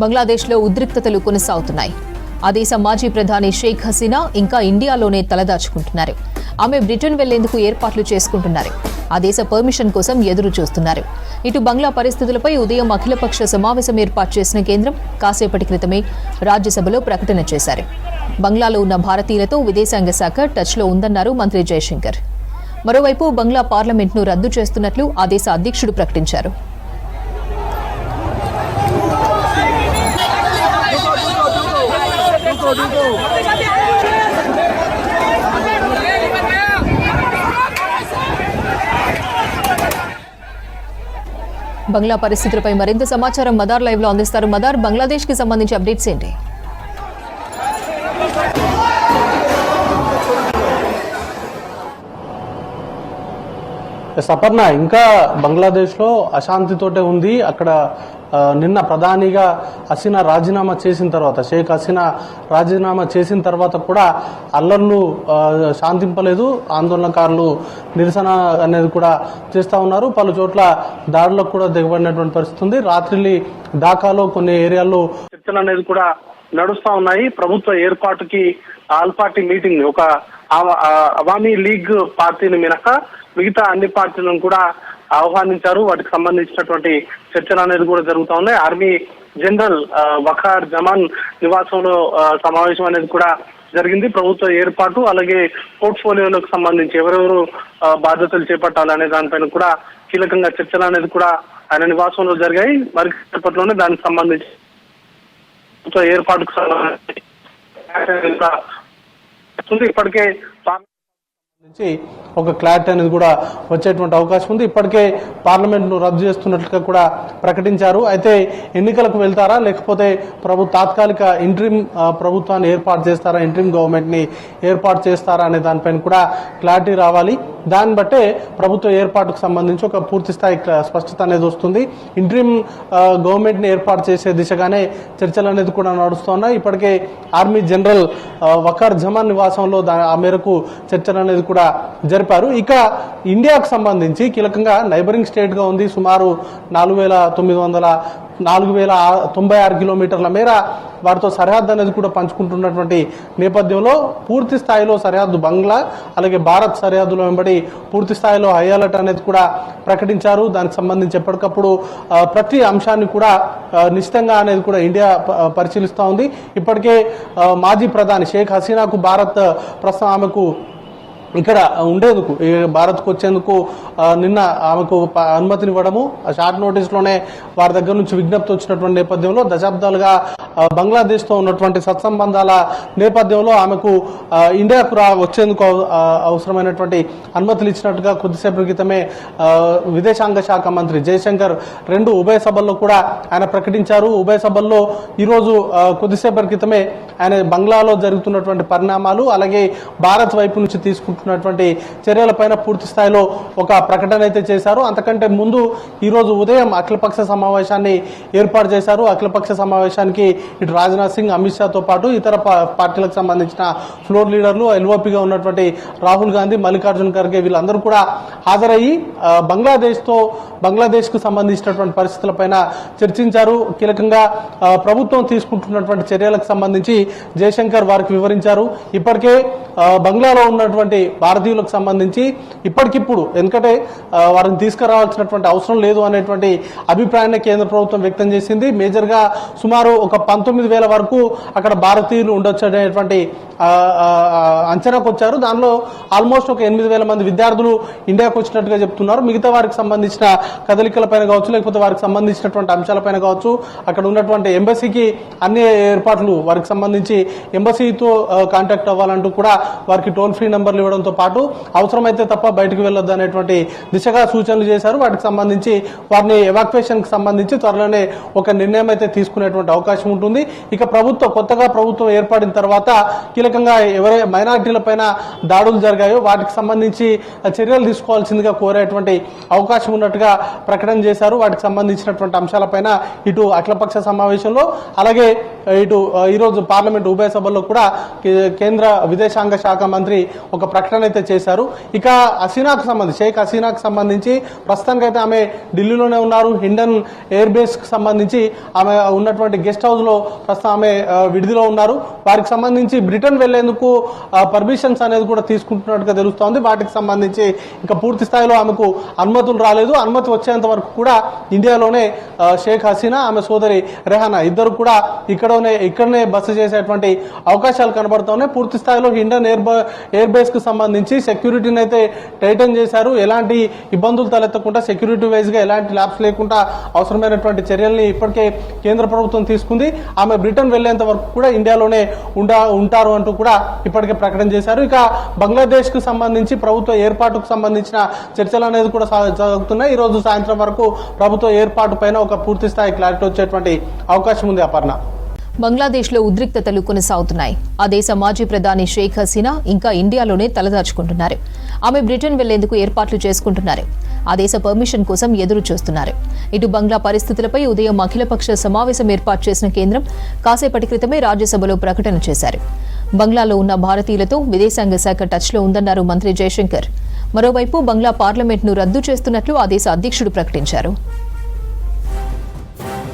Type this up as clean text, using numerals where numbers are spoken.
బంగ్లాదేశ్లో ఉద్రిక్తతలు కొనసాగుతున్నాయి. ఆ దేశ మాజీ ప్రధాని షేక్ హసీనా ఇంకా ఇండియాలోనే తలదాచుకుంటున్నారు. ఆమె బ్రిటన్ వెళ్లేందుకు ఏర్పాట్లు చేసుకుంటున్నారు. ఆ దేశ పర్మిషన్ కోసం ఎదురు చూస్తున్నారు. ఇటు బంగ్లా పరిస్థితులపై ఉదయం అఖిలపక్ష సమావేశం ఏర్పాటు చేసిన కేంద్రం కాసేపటి క్రితమే రాజ్యసభలో ప్రకటన చేశారు. బంగ్లాలో ఉన్న భారతీయులతో విదేశాంగ శాఖ టచ్లో ఉందన్నారు మంత్రి జయశంకర్. మరోవైపు బంగ్లా పార్లమెంట్ను రద్దు చేస్తున్నట్లు ఆ దేశ అధ్యక్షుడు ప్రకటించారు. బంగ్లా పరిస్థితులపై మరింత సమాచారం మదార్ లైవ్ లో అందిస్తారు. మదార్, బంగ్లాదేశ్ కి సంబంధించి అప్డేట్స్ ఏంటి? సపర్ణ, ఇంకా బంగ్లాదేశ్లో అశాంతితోటే ఉంది. అక్కడ నిన్న ప్రధానిగా హసీనా రాజీనామా చేసిన తర్వాత, షేక్ హసీనా రాజీనామా చేసిన తర్వాత కూడా అల్లర్లు శాంతింపలేదు. ఆందోళనకారులు నిరసన అనేది కూడా చేస్తూ ఉన్నారు. పలు చోట్ల దాడులకు కూడా దిగబడినటువంటి పరిస్థితి ఉంది. రాత్రి ఢాకాలో కొన్ని ఏరియాల్లో చర్చలు అనేది కూడా నడుస్తూ ఉన్నాయి. ప్రభుత్వ ఏర్పాటుకి ఆల్ పార్టీ మీటింగ్, ఒక అవామీ లీగ్ పార్టీని మినహా మిగతా అన్ని పార్టీలను కూడా ఆహ్వానించారు. వాటికి సంబంధించినటువంటి చర్చలు అనేది కూడా జరుగుతూ ఉన్నాయి. ఆర్మీ జనరల్ వఖార్ జమాన్ నివాసంలో సమావేశం అనేది కూడా జరిగింది. ప్రభుత్వ ఏర్పాటు అలాగే పోర్ట్ఫోలియోలకు సంబంధించి ఎవరెవరు బాధ్యతలు చేపట్టాలనే దానిపైన కూడా కీలకంగా చర్చలు అనేది కూడా ఆయన నివాసంలో జరిగాయి. మరి సేపట్లోనే దానికి సంబంధించి ప్రభుత్వ ఏర్పాటుకు సంబంధించి ఇప్పటికే నుంచి ఒక క్లారిటీ అనేది కూడా వచ్చేటువంటి అవకాశం ఉంది. ఇప్పటికే పార్లమెంట్ను రద్దు చేస్తున్నట్లుగా కూడా ప్రకటించారు. అయితే ఎన్నికలకు వెళ్తారా, లేకపోతే తాత్కాలిక ఇంట్రీమ్ ప్రభుత్వాన్ని ఏర్పాటు చేస్తారా, ఇంట్రీమ్ గవర్నమెంట్ ని ఏర్పాటు చేస్తారా అనే దానిపైన కూడా క్లారిటీ రావాలి. దాన్ని బట్టే ప్రభుత్వ ఏర్పాటుకు సంబంధించి ఒక పూర్తి స్థాయి స్పష్టత అనేది వస్తుంది. ఇంట్రీమ్ గవర్నమెంట్ ని ఏర్పాటు చేసే దిశగానే చర్చలు అనేది కూడా నడుస్తున్నాయి. ఇప్పటికే ఆర్మీ జనరల్ వఖార్ జమాన్ నివాసంలో ఆ మేరకు చర్చలు అనేది కూడా జరిపారు. ఇక ఇండియాకు సంబంధించి కీలకంగా నైబరింగ్ స్టేట్ గా ఉంది. సుమారు 4,96 కిలోమీటర్ల మేర వారితో సరిహద్దు అనేది కూడా పంచుకుంటున్నటువంటి నేపథ్యంలో పూర్తి స్థాయిలో సరిహద్దు బంగ్లా అలాగే భారత్ సరిహద్దులో వెంబడి పూర్తి స్థాయిలో హై అలర్ట్ అనేది కూడా ప్రకటించారు. దానికి సంబంధించి ఎప్పటికప్పుడు ప్రతి అంశాన్ని కూడా నిశ్చితంగా అనేది కూడా ఇండియా పరిశీలిస్తూ ఉంది. ఇప్పటికే మాజీ ప్రధాని షేక్ హసీనాకు భారత్ ప్రస్తుతం ఆమెకు ఇక్కడ ఉండేందుకు, భారత్కు వచ్చేందుకు నిన్న ఆమెకు అనుమతినివ్వడము, షార్ట్ నోటీస్లోనే వారి దగ్గర నుంచి విజ్ఞప్తి వచ్చినటువంటి నేపథ్యంలో దశాబ్దాలుగా బంగ్లాదేశ్తో ఉన్నటువంటి సత్సంబంధాల నేపథ్యంలో ఆమెకు ఇండియాకు వచ్చేందుకు అవసరమైనటువంటి అనుమతులు ఇచ్చినట్టుగా కొద్దిసేపటి క్రితమే విదేశాంగ శాఖ మంత్రి జయశంకర్ 2 ఉభయ సభల్లో కూడా ఆయన ప్రకటించారు. ఉభయ సభల్లో ఈరోజు కొద్దిసేపటి క్రితమే ఆయన బంగ్లాలో జరుగుతున్నటువంటి పరిణామాలు అలాగే భారత్ వైపు నుంచి తీసుకుంటున్నటువంటి చర్యలపైన పూర్తి స్థాయిలో ఒక ప్రకటన అయితే చేశారు. అంతకంటే ముందు ఈరోజు ఉదయం అఖిలపక్ష సమావేశాన్ని ఏర్పాటు చేశారు. అఖిలపక్ష సమావేశానికి ఇటు రాజ్నాథ్ సింగ్, అమిత్ షాతో పాటు ఇతర పార్టీలకు సంబంధించిన ఫ్లోర్ లీడర్లు, ఎల్ఓపిగా ఉన్నటువంటి రాహుల్ గాంధీ, మల్లికార్జున్ ఖర్గే వీళ్ళందరూ కూడా హాజరయ్యి బంగ్లాదేశ్కు సంబంధించినటువంటి పరిస్థితులపైన చర్చించారు. కీలకంగా ప్రభుత్వం తీసుకుంటున్నటువంటి చర్యలకు సంబంధించి జయశంకర్ వారికి వివరించారు. ఇప్పటికే బంగ్లాలో ఉన్నటువంటి భారతీయులకు సంబంధించి ఇప్పటికిప్పుడు, ఎందుకంటే వారిని తీసుకురావాల్సినటువంటి అవసరం లేదు అనేటువంటి అభిప్రాయాన్ని కేంద్ర ప్రభుత్వం వ్యక్తం చేసింది. మేజర్గా సుమారు ఒక 19,000 వరకు అక్కడ భారతీయులు ఉండొచ్చు అనేటువంటి అంచనాకు వచ్చారు. దానిలో ఆల్మోస్ట్ ఒక 8,000 మంది విద్యార్థులు ఇండియాకు వచ్చినట్టుగా చెప్తున్నారు. మిగతా వారికి సంబంధించిన కదలికలపైన కావచ్చు, లేకపోతే వారికి సంబంధించినటువంటి అంశాలపైన కావచ్చు, అక్కడ ఉన్నటువంటి ఎంబసీకి అన్ని ఏర్పాట్లు, వారికి సంబంధించి ఎంబసీతో కాంటాక్ట్ అవ్వాలంటూ కూడా వారికి టోల్ ఫ్రీ నెంబర్లు ఇవ్వడంతో పాటు అవసరమైతే తప్ప బయటకు వెళ్ళొద్దు అనేటువంటి దిశగా సూచనలు చేశారు. వాటికి సంబంధించి వారిని ఎవాక్యుయేషన్ కి సంబంధించి త్వరలోనే ఒక నిర్ణయం అయితే తీసుకునేటువంటి అవకాశం ఉంటుంది. ఇక కొత్తగా ప్రభుత్వం ఏర్పడిన తర్వాత కీలకంగా ఎవరైతే మైనారిటీల పైన దాడులు జరిగాయో వాటికి సంబంధించి చర్యలు తీసుకోవాల్సిందిగా కోరేటువంటి అవకాశం ఉన్నట్టుగా ప్రకటన చేశారు. వాటికి సంబంధించినటువంటి అంశాలపైన ఇటు అఖిలపక్ష సమావేశంలో అలాగే ఇటు ఈరోజు పార్లమెంట్ ఉభయ సభల్లో కూడా కేంద్ర విదేశాంగ శాఖ మంత్రి ఒక ప్రకటన అయితే చేశారు. ఇక హసీనాకు సంబంధించి షేక్ హసీనాకు సంబంధించి ప్రస్తుతానికి అయితే ఆమె ఢిల్లీలోనే ఉన్నారు. హిండన్ ఎయిర్ బేస్ కి సంబంధించి ఆమె ఉన్నటువంటి గెస్ట్ హౌస్ లో ప్రస్తుతం ఆమె విడిదిలో ఉన్నారు. వారికి సంబంధించి బ్రిటన్ వెళ్లేందుకు పర్మిషన్స్ అనేది కూడా తీసుకుంటున్నట్టుగా తెలుస్తోంది. వాటికి సంబంధించి ఇంకా పూర్తి స్థాయిలో ఆమెకు అనుమతులు రాలేదు. అనుమతి వచ్చేంత వరకు కూడా ఇండియాలోనే షేక్ హసీనా ఆమె సోదరి రెహానా ఇద్దరు కూడా ఇక్కడనే బస చేసేటువంటి అవకాశాలు కనబడుతున్నాయి. పూర్తి స్థాయిలో హిండన్ ఎయిర్ బేస్ కు సంబంధించి సెక్యూరిటీని అయితే టైటన్ చేశారు. ఎలాంటి ఇబ్బందులు తలెత్తకుండా సెక్యూరిటీ వైజ్ గా ఎలాంటి ల్యాబ్స్ లేకుండా అవసరమైనటువంటి చర్యల్ని ఇప్పటికే కేంద్ర ప్రభుత్వం తీసుకుంది. ఆమె బ్రిటన్ వెళ్లేంత వరకు కూడా ఇండియాలోనే ఉంటారు అంటూ కూడా ఇప్పటికే ప్రకటన చేశారు. ఇక బంగ్లాదేశ్ కు సంబంధించి ప్రభుత్వ ఏర్పాటుకు సంబంధించిన చర్చలు అనేది కూడా జరుగుతున్నాయి. ఈ రోజు సాయంత్రం వరకు ప్రభుత్వ ఏర్పాటు పైన ఒక పూర్తి స్థాయి క్లారిటీ వచ్చేటువంటి అవకాశం ఉంది. అపర్ణ, బంగ్లాదేశ్లో ఉద్రిక్తతలు కొనసాగుతున్నాయి. ఆ దేశ మాజీ ప్రధాని షేక్ హసీనా ఇంకా ఇండియాలోనే తలదాచుకుంటున్నారు. ఆమె బ్రిటన్ వెళ్లేందుకు ఏర్పాట్లు చేసుకుంటున్నారు. ఆ దేశ పర్మిషన్ కోసం ఎదురు చూస్తున్నారు. ఇటు బంగ్లా పరిస్థితులపై ఉదయం అఖిలపక్ష సమావేశం ఏర్పాటు చేసిన కేంద్రం కాసేపటి క్రితమే రాజ్యసభలో ప్రకటన చేశారు. బంగ్లాలో ఉన్న భారతీయులతో విదేశాంగ శాఖ టచ్లో ఉందన్నారు మంత్రి జయశంకర్. మరోవైపు బంగ్లా పార్లమెంట్ను రద్దు చేస్తున్నట్లు ఆ దేశ అధ్యక్షుడు ప్రకటించారు.